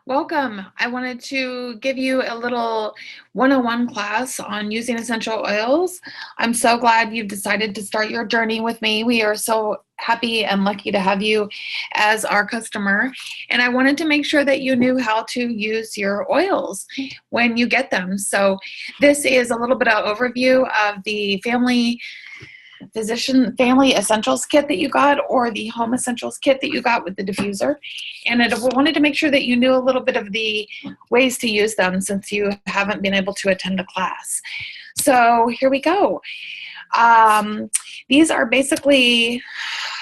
Welcome. I wanted to give you a little 101 class on using essential oils. I'm so glad you've decided to start your journey with me. We are so happy and lucky to have you as our customer. And I wanted to make sure that you knew how to use your oils when you get them. So this is a little bit of overview of the family essentials kit that you got, or the home essentials kit that you got with the diffuser. And I wanted to make sure that you knew a little bit of the ways to use them since you haven't been able to attend a class. So here we go. These are basically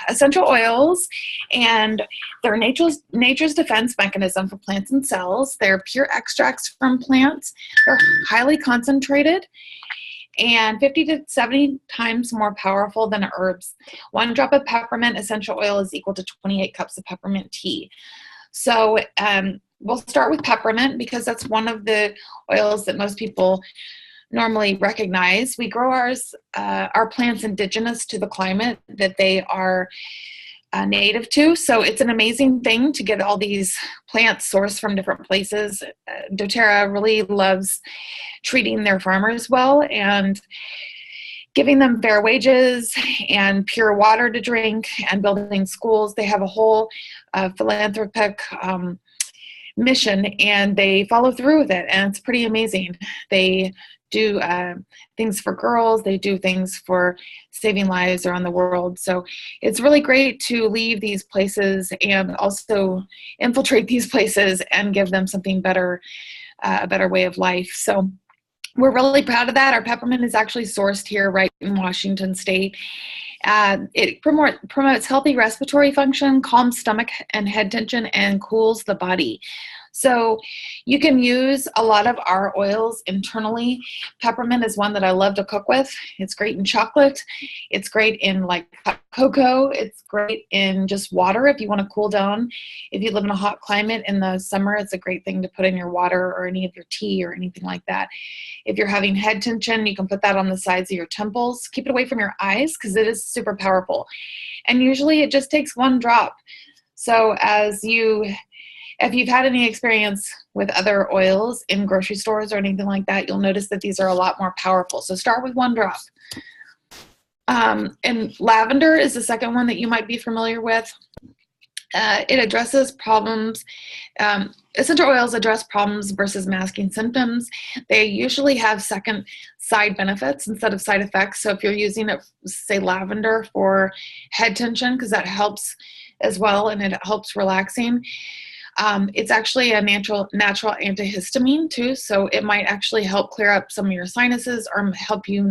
essential oils, and they're nature's defense mechanism for plants and cells. They're pure extracts from plants. They're highly concentrated and 50 to 70 times more powerful than herbs. 1 drop of peppermint essential oil is equal to 28 cups of peppermint tea. So we'll start with peppermint because that's one of the oils that most people normally recognize. We grow our plants indigenous to the climate that they are native to. So it's an amazing thing to get all these plants sourced from different places. doTERRA really loves treating their farmers well and giving them fair wages and pure water to drink and building schools. They have a whole philanthropic mission, and they follow through with it, and it's pretty amazing. They do things for girls, they do things for saving lives around the world. So it's really great to leave these places and also infiltrate these places and give them something better, a better way of life. So we're really proud of that. Our peppermint is actually sourced here right in Washington State. It promotes healthy respiratory function, calms stomach and head tension, and cools the body. So you can use a lot of our oils internally. Peppermint is one that I love to cook with. It's great in chocolate. It's great in like hot cocoa. It's great in just water if you want to cool down. If you live in a hot climate in the summer, it's a great thing to put in your water or any of your tea or anything like that. If you're having head tension, you can put that on the sides of your temples. Keep it away from your eyes because it is super powerful. And usually it just takes 1 drop. So if you've had any experience with other oils in grocery stores or anything like that, you'll notice that these are a lot more powerful. So start with 1 drop. And lavender is the second one that you might be familiar with. It addresses problems. Essential oils address problems versus masking symptoms. They usually have second side benefits instead of side effects. So if you're using it, say lavender for head tension, because that helps as well and it helps relaxing. It's actually a natural antihistamine too, so it might actually help clear up some of your sinuses or help you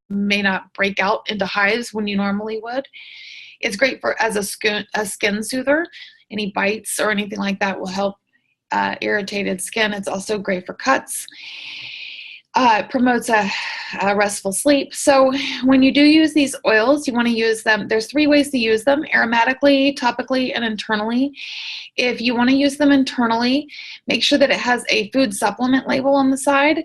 may not break out into hives when you normally would. It's great as a skin soother. Any bites or anything like that will help irritated skin. It's also great for cuts. It promotes a restful sleep. So when you do use these oils, you want to use them. There's 3 ways to use them: aromatically, topically, and internally. If you want to use them internally, make sure that it has a food supplement label on the side,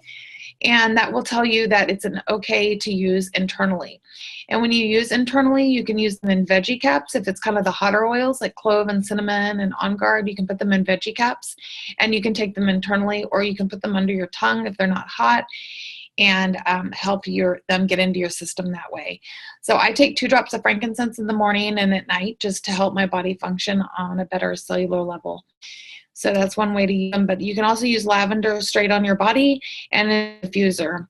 and that will tell you that it's okay to use internally. And when you use internally, you can use them in veggie caps. If it's kind of the hotter oils like clove and cinnamon and On Guard, you can put them in veggie caps, and you can take them internally, or you can put them under your tongue if they're not hot, and help them get into your system that way. So I take 2 drops of frankincense in the morning and at night just to help my body function on a better cellular level. So that's one way to use them, but you can also use lavender straight on your body and a diffuser.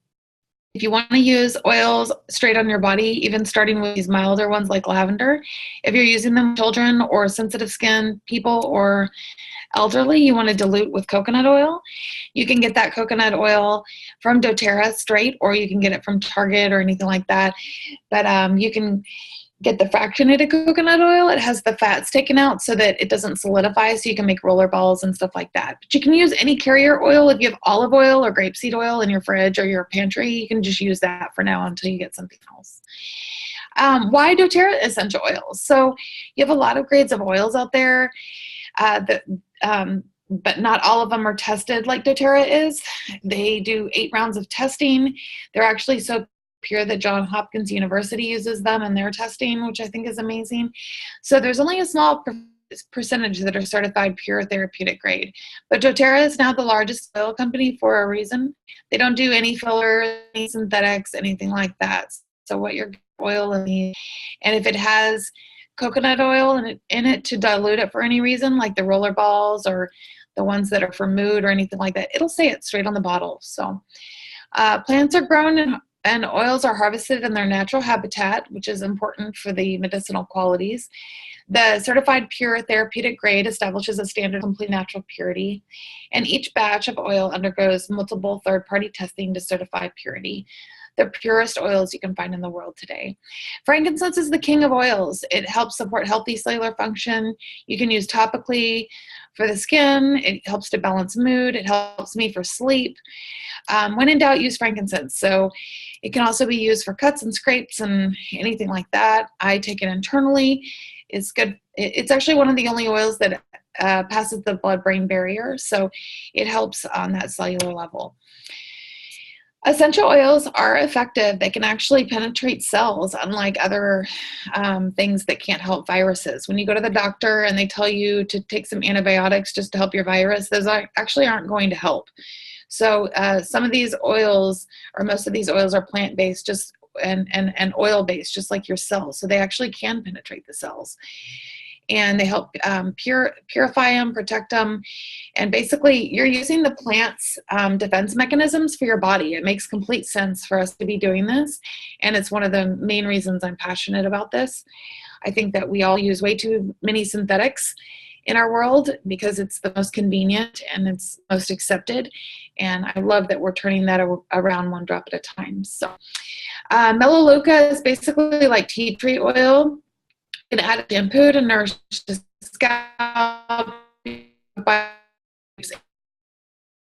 If you want to use oils straight on your body, even starting with these milder ones like lavender, if you're using them with children or sensitive skin people or elderly, you want to dilute with coconut oil. You can get that coconut oil from doTERRA straight, or you can get it from Target or anything like that. But you can get the fractionated coconut oil. It has the fats taken out so that it doesn't solidify, so you can make roller balls and stuff like that. But you can use any carrier oil. If you have olive oil or grapeseed oil in your fridge or your pantry, you can just use that for now until you get something else. Why doTERRA essential oils? So you have a lot of grades of oils out there but not all of them are tested like doTERRA is. They do 8 rounds of testing. They're actually so pure that Johns Hopkins University uses them in their testing, which I think is amazing. So there's only a small percentage that are certified pure therapeutic grade. But doTERRA is now the largest oil company for a reason. They don't do any fillers, any synthetics, anything like that. So what your oil is, and if it has coconut oil in it to dilute it for any reason, like the roller balls or the ones that are for mood or anything like that, it'll say it straight on the bottle. So plants are grown and oils are harvested in their natural habitat, which is important for the medicinal qualities. The certified pure therapeutic grade establishes a standard of complete natural purity, and each batch of oil undergoes multiple third-party testing to certify purity. The purest oils you can find in the world today. Frankincense is the king of oils. It helps support healthy cellular function. You can use topically for the skin. It helps to balance mood. It helps me for sleep. When in doubt, use frankincense. So it can also be used for cuts and scrapes and anything like that. I take it internally. It's good. It's actually one of the only oils that passes the blood-brain barrier. So it helps on that cellular level. Essential oils are effective. They can actually penetrate cells, unlike other things that can't help viruses. When you go to the doctor and they tell you to take some antibiotics just to help your virus, those actually aren't going to help. So some of these oils, or most of these oils, are plant-based, just and oil-based, just like your cells. So they actually can penetrate the cells. And they help purify them, protect them. And basically, you're using the plant's defense mechanisms for your body. It makes complete sense for us to be doing this. And it's one of the main reasons I'm passionate about this. I think that we all use way too many synthetics in our world because it's the most convenient and it's most accepted. And I love that we're turning that around one drop at a time. So Melaleuca is basically like tea tree oil. You can add shampoo to nourish the scalp.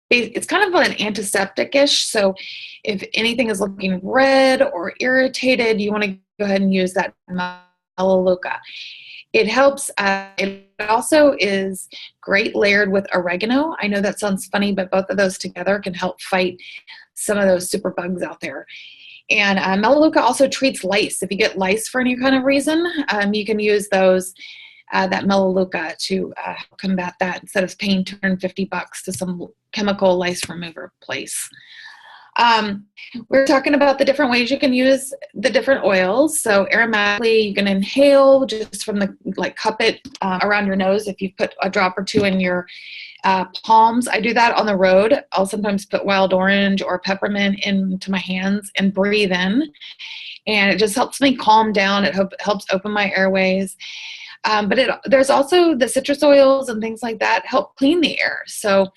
It's kind of an antiseptic-ish, so if anything is looking red or irritated, you want to go ahead and use that Melaleuca. It helps. It also is great layered with oregano. I know that sounds funny, but both of those together can help fight some of those super bugs out there. And Melaleuca also treats lice. If you get lice for any kind of reason, you can use those, that Melaleuca to combat that instead of paying $250 to some chemical lice remover place. We're talking about the different ways you can use the different oils. So aromatically, you can inhale just from the, cup it around your nose if you put a drop or two in your palms. I do that on the road. I'll sometimes put wild orange or peppermint into my hands and breathe in. And it just helps me calm down. It helps open my airways. But there's also the citrus oils and things like that help clean the air. So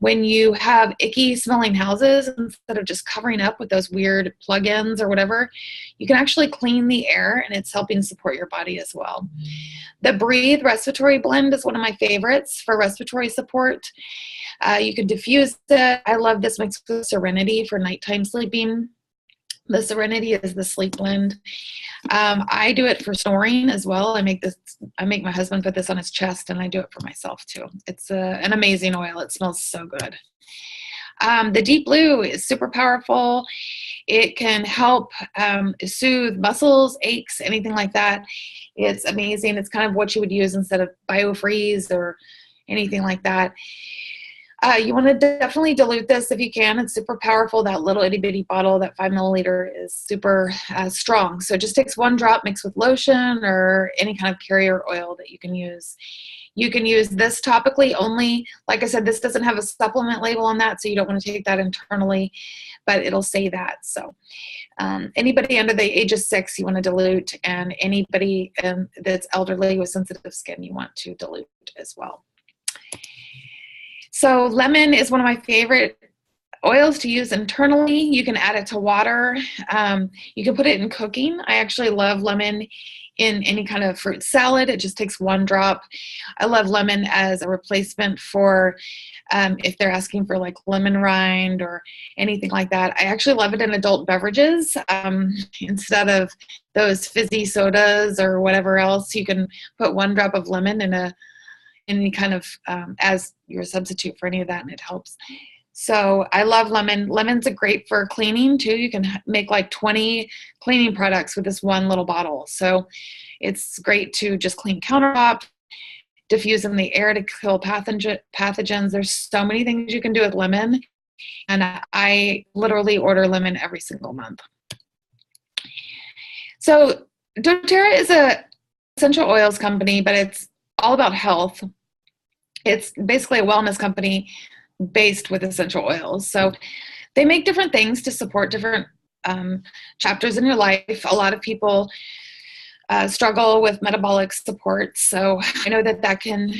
when you have icky smelling houses, instead of just covering up with those weird plug-ins or whatever, you can actually clean the air, and it's helping support your body as well. The Breathe Respiratory Blend is one of my favorites for respiratory support. You can diffuse it. I love this mixed with Serenity for nighttime sleeping. The Serenity is the sleep blend. I do it for snoring as well. I make my husband put this on his chest, and I do it for myself too. It's an amazing oil. It smells so good. The Deep Blue is super powerful. It can help soothe muscles, aches, anything like that. It's amazing. It's kind of what you would use instead of BioFreeze or anything like that. You want to definitely dilute this if you can. It's super powerful. That little itty bitty bottle, that 5 milliliter, is super strong. So it just takes 1 drop mixed with lotion or any kind of carrier oil that you can use. You can use this topically only. Like I said, this doesn't have a supplement label on that, so you don't want to take that internally, but it'll say that. So anybody under the age of 6, you want to dilute, and anybody that's elderly with sensitive skin, you want to dilute as well. So lemon is one of my favorite oils to use internally. You can add it to water. You can put it in cooking. I actually love lemon in any kind of fruit salad. It just takes 1 drop. I love lemon as a replacement for if they're asking for like lemon rind or anything like that. I actually love it in adult beverages instead of those fizzy sodas or whatever else. You can put 1 drop of lemon in any kind of as your substitute for any of that, and it helps. So I love lemon. Lemon's great for cleaning too. You can make like 20 cleaning products with this 1 little bottle. So it's great to just clean countertops. diffuse in the air to kill pathogens. There's so many things you can do with lemon, and I literally order lemon every single month. So doTERRA is a essential oils company, but it's all about health. It's basically a wellness company based with essential oils. So they make different things to support different chapters in your life. A lot of people struggle with metabolic support. So I know that that can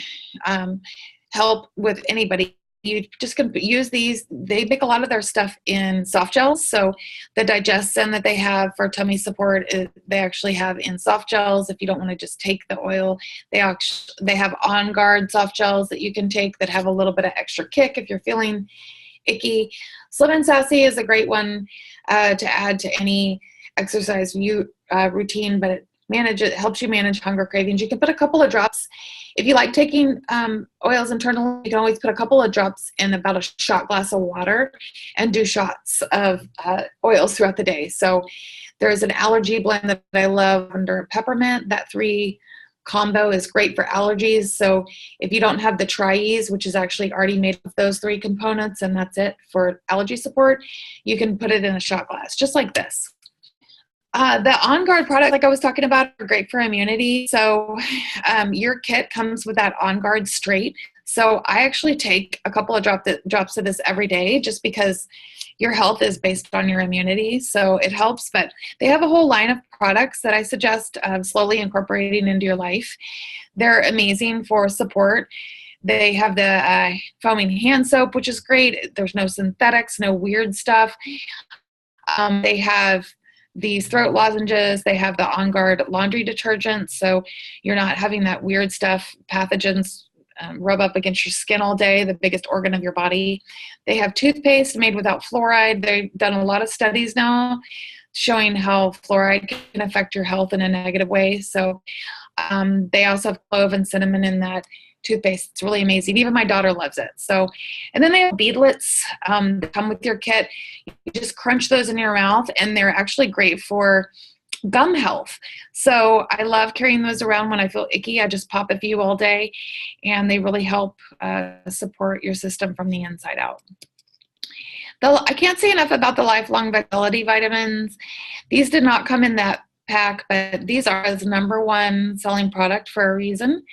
help with anybody. You just can use these. They make a lot of their stuff in soft gels. So the Digestin that they have for tummy support, they actually have in soft gels. If you don't want to just take the oil, they have On Guard soft gels that you can take that have a little bit of extra kick if you're feeling icky. Slim and Sassy is a great one to add to any exercise routine, but it helps you manage hunger cravings. You can put a couple of drops. If you like taking oils internally, you can always put a couple of drops in about a shot glass of water and do shots of oils throughout the day. So there's an allergy blend that I love under peppermint. That 3 combo is great for allergies. So if you don't have the Tri-Ease, which is actually already made of those 3 components, and that's it for allergy support, you can put it in a shot glass, just like this. The On Guard product, like I was talking about, are great for immunity. So your kit comes with that On Guard straight. So I actually take a couple of drops of this every day just because your health is based on your immunity. So it helps, but they have a whole line of products that I suggest slowly incorporating into your life. They're amazing for support. They have the foaming hand soap, which is great. There's no synthetics, no weird stuff. They have these throat lozenges. They have the On Guard laundry detergent, so you're not having that weird stuff, pathogens rub up against your skin all day, the biggest organ of your body. They have toothpaste made without fluoride. They've done a lot of studies now showing how fluoride can affect your health in a negative way. So they also have clove and cinnamon in that toothpaste. It's really amazing. Even my daughter loves it. So, and then they have beadlets that come with your kit. You just crunch those in your mouth, and they're actually great for gum health. So I love carrying those around when I feel icky. I just pop a few all day, and they really help support your system from the inside out. I can't say enough about the Lifelong Vitality vitamins. These did not come in that pack, but these are the #1 selling product for a reason.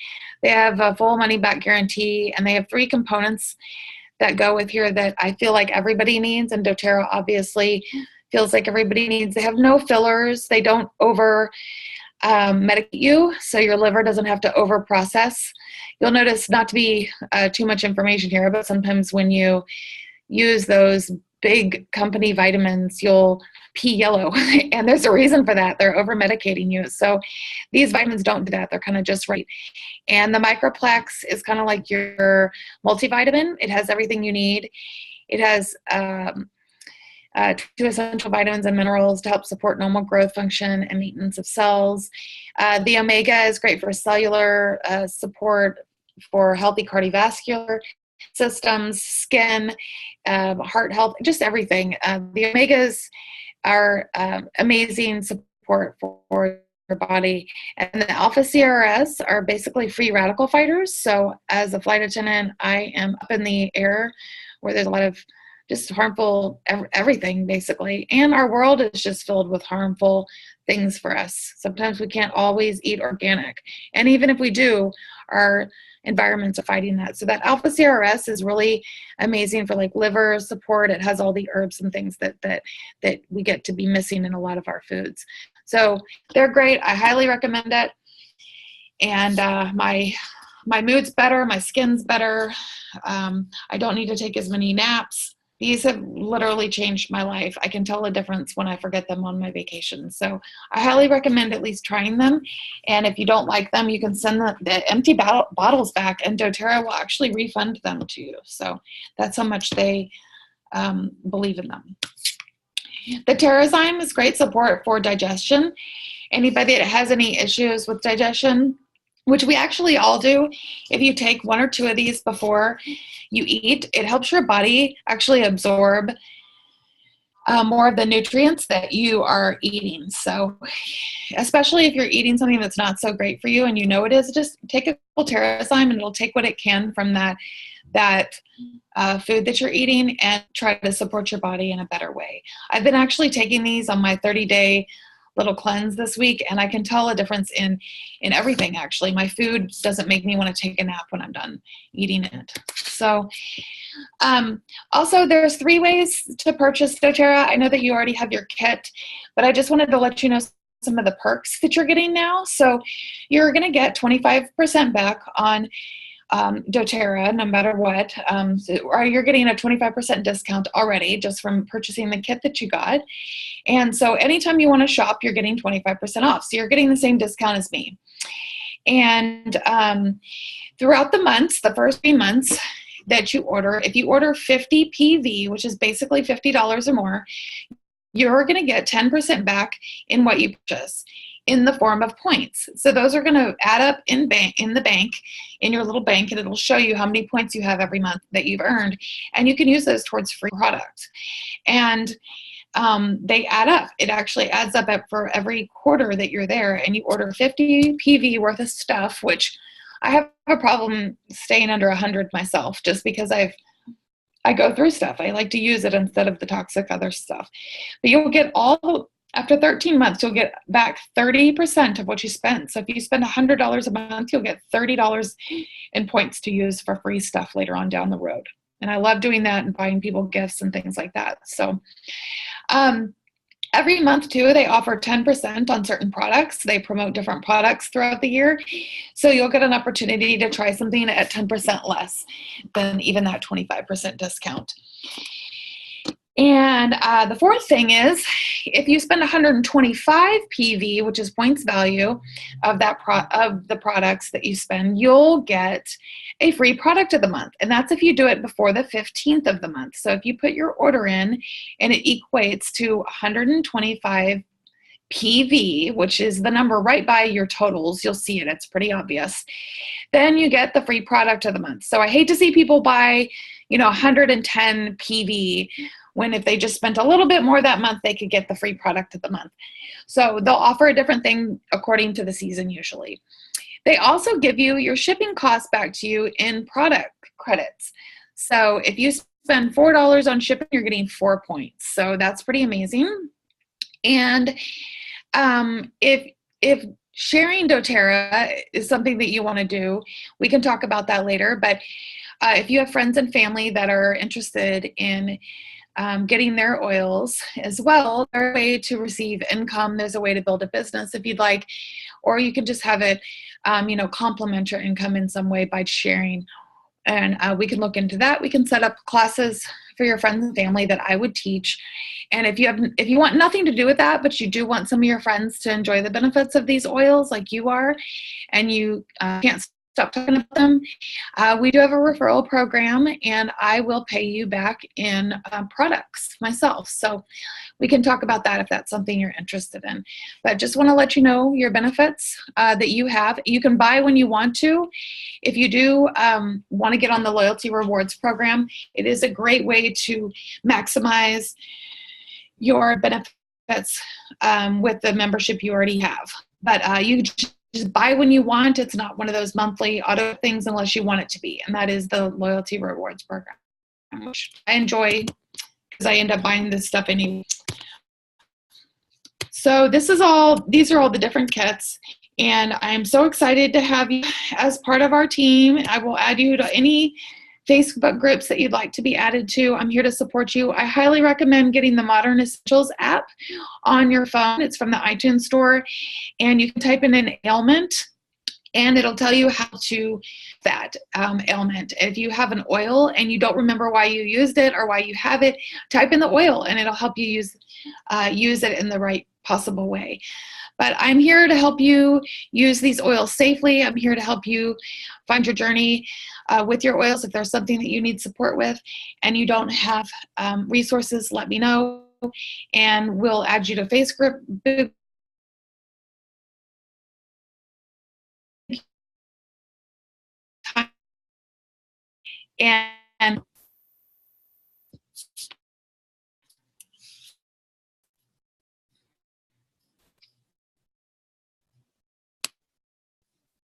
They have a full money back guarantee, and they have 3 components that go with here that I feel like everybody needs, and doTERRA obviously feels like everybody needs. They have no fillers. They don't over medicate you, so your liver doesn't have to over process. You'll notice, not to be too much information here, but sometimes when you use those big company vitamins, you'll pee yellow. And there's a reason for that. They're over medicating you. So these vitamins don't do that. They're kind of just right. And the Microplex is kind of like your multivitamin. It has everything you need. It has 2 essential vitamins and minerals to help support normal growth function and maintenance of cells. The Omega is great for cellular support, for healthy cardiovascular systems, skin, heart health, just everything. The Omegas are amazing support for your body. And the Alpha CRS are basically free radical fighters. So as a flight attendant, I am up in the air where there's a lot of just harmful everything, basically. And our world is just filled with harmful things for us. Sometimes we can't always eat organic. And even if we do, our environments are fighting that. So that Alpha CRS is really amazing for like liver support. It has all the herbs and things that we get to be missing in a lot of our foods. So they're great. I highly recommend it. And my mood's better. My skin's better. I don't need to take as many naps. These have literally changed my life. I can tell a difference when I forget them on my vacation. So I highly recommend at least trying them. And if you don't like them, you can send the empty bottles back, and doTERRA will actually refund them to you. So that's how much they believe in them. The Terrazyme is great support for digestion. Anybody that has any issues with digestion, which we actually all do, if you take 1 or 2 of these before you eat, it helps your body actually absorb more of the nutrients that you are eating. So especially if you're eating something that's not so great for you and you know it is, just take a couple Terrazyme and it'll take what it can from that food that you're eating and try to support your body in a better way. I've been actually taking these on my 30-day little cleanse this week, and I can tell a difference in everything. Actually, my food doesn't make me want to take a nap when I'm done eating it. So also, there's 3 ways to purchase doTERRA. I know that you already have your kit, but I just wanted to let you know some of the perks that you're getting now. So you're going to get 25% back on doTERRA, no matter what, or you're getting a 25% discount already just from purchasing the kit that you got. And so anytime you want to shop, you're getting 25% off. So you're getting the same discount as me. And throughout the months, the first 3 months that you order, if you order 50 PV, which is basically $50 or more, you're going to get 10% back in what you purchase in the form of points. So those are going to add up in the bank, in your little bank, and it'll show you how many points you have every month that you've earned, and you can use those towards free products. And they add up. It actually adds up for every quarter that you're there, and you order 50 PV worth of stuff, which I have a problem staying under 100 myself, just because I go through stuff. I like to use it instead of the toxic other stuff. But you'll get after 13 months, you'll get back 30% of what you spent. So if you spend $100 a month, you'll get $30 in points to use for free stuff later on down the road. And I love doing that and buying people gifts and things like that. So every month, too, they offer 10% on certain products. They promote different products throughout the year. So you'll get an opportunity to try something at 10% less than even that 25% discount. And the fourth thing is, if you spend 125 PV, which is points value of the products that you spend, you'll get a free product of the month. And that's if you do it before the 15th of the month. So if you put your order in and it equates to 125 PV, which is the number right by your totals, you'll see it, it's pretty obvious, then you get the free product of the month. So I hate to see people buy, 110 PV, when if they just spent a little bit more that month, they could get the free product of the month. So they'll offer a different thing according to the season usually. They also give you your shipping costs back to you in product credits. So if you spend $4 on shipping, you're getting 4 points. So that's pretty amazing. And if sharing doTERRA is something that you want to do, we can talk about that later. But if you have friends and family that are interested in getting their oils as well, there's a way to receive income. There's a way to build a business if you'd like, or you can just have it, complement your income in some way by sharing. And we can look into that. We can set up classes for your friends and family that I would teach. And if you want nothing to do with that, but you do want some of your friends to enjoy the benefits of these oils like you are, and you can't stop talking about them, we do have a referral program, and I will pay you back in products myself. So we can talk about that if that's something you're interested in. But just want to let you know your benefits that you have. You can buy when you want to. If you do want to get on the Loyalty Rewards program, it is a great way to maximize your benefits with the membership you already have. But you just buy when you want. It's not one of those monthly auto things unless you want it to be. And that is the Loyalty Rewards program, which I enjoy because I end up buying this stuff anyway. So these are all the different kits. And I'm so excited to have you as part of our team. I will add you to any Facebook groups that you'd like to be added to. I'm here to support you. I highly recommend getting the Modern Essentials app on your phone. It's from the iTunes store, and you can type in an ailment, and it'll tell you how to that ailment. If you have an oil and you don't remember why you used it or why you have it, type in the oil, and it'll help you use it in the right possible way. But I'm here to help you use these oils safely. I'm here to help you find your journey with your oils. If there's something that you need support with and you don't have resources, let me know, and we'll add you to Facebook. And